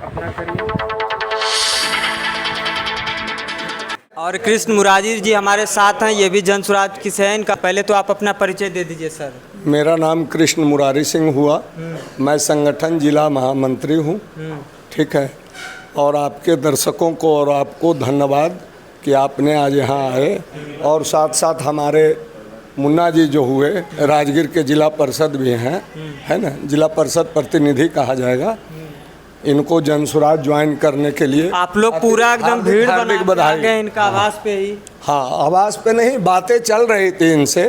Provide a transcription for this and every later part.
अपना करिए। और कृष्ण मुरारी जी हमारे साथ हैं, ये भी जन स्वराज की से हैं। इनका पहले तो आप अपना परिचय दे दीजिए सर। मेरा नाम कृष्ण मुरारी सिंह हुआ, मैं संगठन जिला महामंत्री हूँ। ठीक है। और आपके दर्शकों को और आपको धन्यवाद कि आपने आज यहाँ आए। और साथ साथ हमारे मुन्ना जी जो हुए राजगीर के जिला परिषद भी हैं, है ना, जिला परिषद प्रतिनिधि कहा जाएगा, इनको जन स्वराज ज्वाइन करने के लिए आप लोग पूरा एकदम भीड़ बना गए इनका आवास पे ही। हाँ, आवास पे नहीं, बातें चल रही थी इनसे,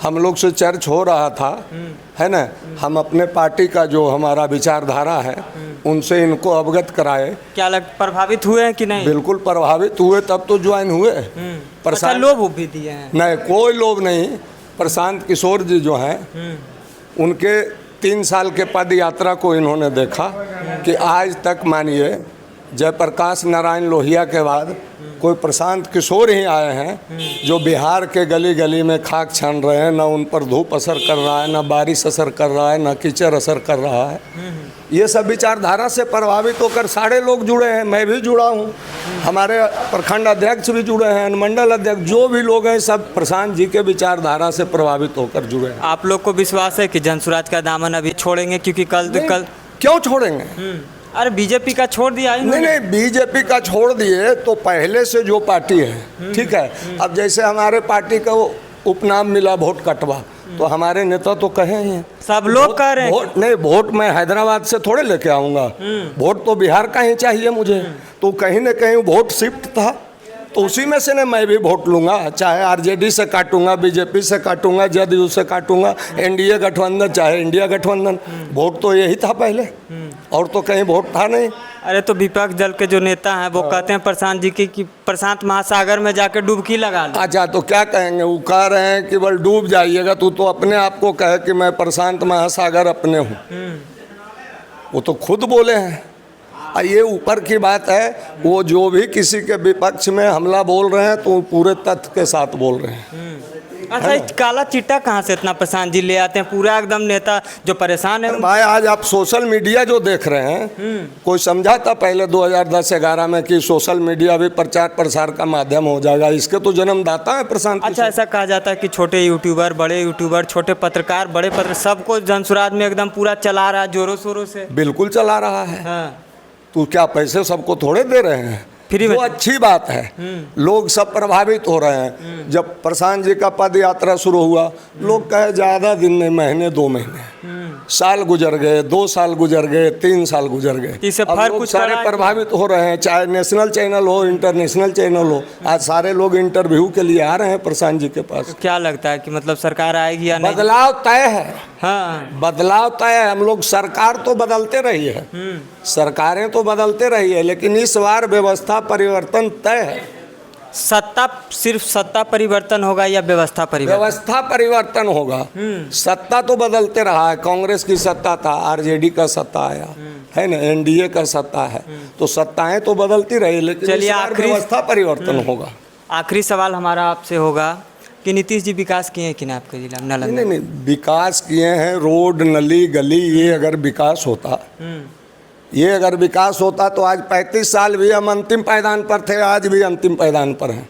हम लोग से चर्च हो रहा था, है ना। हम अपने पार्टी का जो हमारा विचारधारा है उनसे इनको अवगत कराए। क्या प्रभावित हुए हैं कि नहीं? बिल्कुल प्रभावित हुए, तब तो ज्वाइन हुए। अच्छा, लोभ भी दिए हैं? नहीं, कोई लोभ नहीं। प्रशांत किशोर जी जो हैं उनके 3 साल के पद यात्रा को इन्होंने देखा कि आज तक मानिए जयप्रकाश नारायण लोहिया के बाद कोई प्रशांत किशोर ही आए हैं जो बिहार के गली गली में खाक छान रहे हैं। ना उन पर धूप असर कर रहा है, ना बारिश असर कर रहा है, ना कीचड़ असर कर रहा है। ये सब विचारधारा से प्रभावित होकर सारे लोग जुड़े हैं, मैं भी जुड़ा हूँ, हमारे प्रखंड अध्यक्ष भी जुड़े हैं, अनुमंडल अध्यक्ष, जो भी लोग हैं सब प्रशांत जी के विचारधारा से प्रभावित होकर जुड़े हैं। आप लोग को विश्वास है कि जन स्वराज का दामन अभी छोड़ेंगे? क्योंकि कल क्यों छोड़ेंगे? अरे बीजेपी का छोड़ दिया ही नहीं, बीजेपी का छोड़ दिए तो पहले से जो पार्टी है, ठीक है। अब जैसे हमारे पार्टी का उपनाम मिला वोट कटवा, तो हमारे नेता तो कहे ही हैं, सब लोग कह रहे हैं। नहीं, वोट मैं हैदराबाद से थोड़े लेके आऊँगा, वोट तो बिहार का ही चाहिए मुझे। तो कहीं न कहीं वोट शिफ्ट था, तो उसी में से ना मैं भी वोट लूँगा, चाहे आरजेडी से काटूंगा, बीजेपी से काटूंगा, जदयू से काटूंगा, एनडीए गठबंधन चाहे इंडिया गठबंधन। वोट तो यही था पहले, और तो कहीं वोट था नहीं। अरे तो विपक्ष दल के जो नेता हैं वो कहते हैं प्रशांत जी की कि प्रशांत महासागर में जाकर डुबकी लगा लो। अच्छा, तो क्या कहेंगे? वो कह रहे हैं कि बल डूब जाइएगा। तू तो अपने आप को कहे कि मैं प्रशांत महासागर अपने हूँ, वो तो खुद बोले हैं। ये ऊपर की बात है, वो जो भी किसी के विपक्ष में हमला बोल रहे हैं तो पूरे तथ्य के साथ बोल रहे हैं। अच्छा, काला चिट्टा कहाँ से इतना प्रशांत जी ले आते हैं? पूरा एकदम नेता जो परेशान है। भाई आज आप सोशल मीडिया जो देख रहे हैं, कोई समझा था पहले 2010-11 में कि सोशल मीडिया भी प्रचार प्रसार का माध्यम हो जाएगा? इसके तो जन्मदाता है प्रशांत। अच्छा, ऐसा कहा जाता है कि छोटे यूट्यूबर, बड़े यूट्यूबर, छोटे पत्रकार, बड़े पत्र, सबको जन स्वराज में एकदम पूरा चला रहा है जोरों शोरों से। बिल्कुल चला रहा है। हाँ। तो क्या पैसे सबको थोड़े दे रहे हैं? फ्री में। वो अच्छी बात है, लोग सब प्रभावित हो रहे हैं। जब प्रशांत जी का पद यात्रा शुरू हुआ, लोग कहे ज़्यादा दिन नहीं, महीने 2 महीने, साल गुजर गए, 2 साल गुजर गए, 3 साल गुजर गए। इससे अब लोग सारे प्रभावित हो रहे हैं, चाहे नेशनल चैनल हो, इंटरनेशनल चैनल हो। आज सारे लोग इंटरव्यू के लिए आ रहे हैं प्रशांत जी के पास। क्या लगता है कि मतलब सरकार आएगी या नहीं? बदलाव तय है। हाँ, बदलाव तय है। हम लोग सरकार तो बदलते रही है, सरकारें तो बदलते रही है, लेकिन इस बार व्यवस्था परिवर्तन तय है। सत्ता, सिर्फ सत्ता परिवर्तन होगा या व्यवस्था परिवर्तन? व्यवस्था परिवर्तन होगा। सत्ता तो बदलते रहा है, कांग्रेस की सत्ता था, आरजेडी का सत्ता आया, है ना, एनडीए का सत्ता है, तो सत्ताएं तो बदलती रही, लेकिन चलिए व्यवस्था परिवर्तन होगा। आखिरी सवाल हमारा आपसे होगा कि नीतीश जी विकास किए हैं कि ना आपके जिला में? नालंदा? नहीं, विकास किए हैं, रोड, नली, गली, ये अगर विकास होता, ये अगर विकास होता तो आज 35 साल भी हम अंतिम पायदान पर थे, आज भी अंतिम पायदान पर हैं।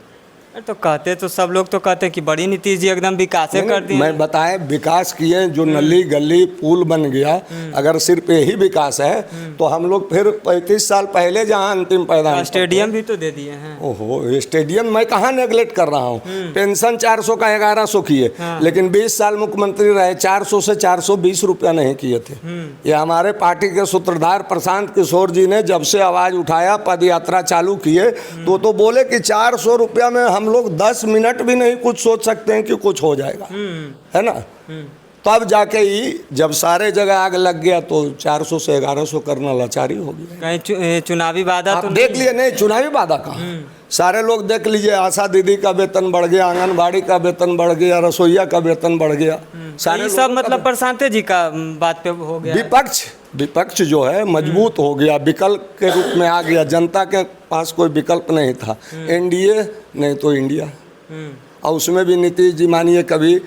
तो कहते तो सब लोग तो कहते हैं कि बड़ी नीतीश जी एकदम विकास कर दिए। मैं बताए विकास किए, जो नली गली पुल बन गया, अगर सिर्फ यही विकास है तो हम लोग फिर 35 साल पहले जहाँ अंतिम पायदान, स्टेडियम भी तो दे दिए हैं। ओहो, स्टेडियम मैं कहाँ नेगलेक्ट कर रहा हूँ? पेंशन 400 का 1100 किए, लेकिन 20 साल मुख्यमंत्री रहे, 400 से 420 रुपया नहीं किए थे। ये हमारे पार्टी के सूत्रधार प्रशांत किशोर जी ने जब से आवाज उठाया, पद यात्रा चालू किए, तो बोले कि 400 रुपया में हम लोग 10 मिनट भी नहीं कुछ सोच सकते हैं कि कुछ हो जाएगा, है ना। तब जाके ही जब सारे जगह आग लग गया तो 400 से 1100 करना लाचारी हो गया। कहीं चुनावी वादा तो देख लिए? नहीं, चुनावी वादा कहाँ। सारे लोग देख लीजिए, आशा दीदी का वेतन बढ़ गया, आंगनबाड़ी का वेतन बढ़ गया, रसोईया का वेतन बढ़ गया। सारे सब मतलब प्रशांत जी का बात पे हो गया। विपक्ष जो है मजबूत हो गया, विकल्प के रूप में आ गया। जनता के पास कोई विकल्प नहीं था, एनडीए नहीं तो इंडिया। और उसमें भी नीतीश जी मानिए कभी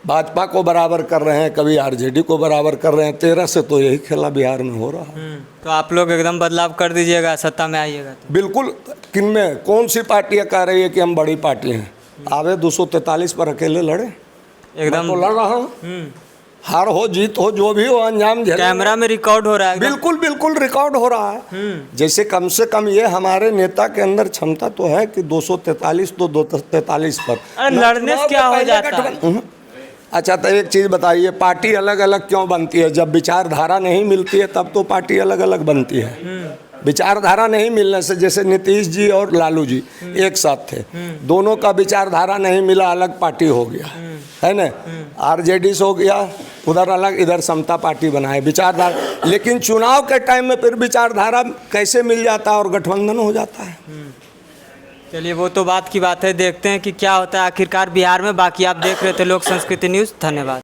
भाजपा को बराबर कर रहे हैं, कभी आरजेडी को बराबर कर रहे हैं। 13 से तो यही खेला बिहार में हो रहा है। तो आप लोग एकदम बदलाव कर दीजिएगा सत्ता में आइएगा तो। बिल्कुल। किनमें कौन सी पार्टियां कह रही है कि हम बड़ी पार्टी हैं? आवे 243 पर अकेले लड़े, एकदम मैं तो लड़ रहा हूँ। हार हो जीत हो जो भी हो, अंजाम झेलेंगे। कैमरा में रिकॉर्ड हो रहा है एकदम। बिल्कुल बिल्कुल रिकॉर्ड हो रहा है। जैसे कम से कम ये हमारे नेता के अंदर क्षमता तो है कि 243 तो 243 पर अरे लड़ने से क्या हो जाता है? अच्छा, तो एक चीज़ बताइए, पार्टी अलग अलग क्यों बनती है? जब विचारधारा नहीं मिलती है तब तो पार्टी अलग अलग बनती है। विचारधारा नहीं मिलने से, जैसे नीतीश जी और लालू जी एक साथ थे, दोनों का विचारधारा नहीं मिला, अलग पार्टी हो गया, है ना। आरजेडी से हो गया उधर अलग, इधर समता पार्टी बनाए विचारधारा। लेकिन चुनाव के टाइम में फिर विचारधारा कैसे मिल जाता है और गठबंधन हो जाता है। चलिए वो तो बात की बात है, देखते हैं कि क्या होता है आखिरकार बिहार में। बाकी आप देख रहे थे लोक संस्कृति न्यूज़, धन्यवाद।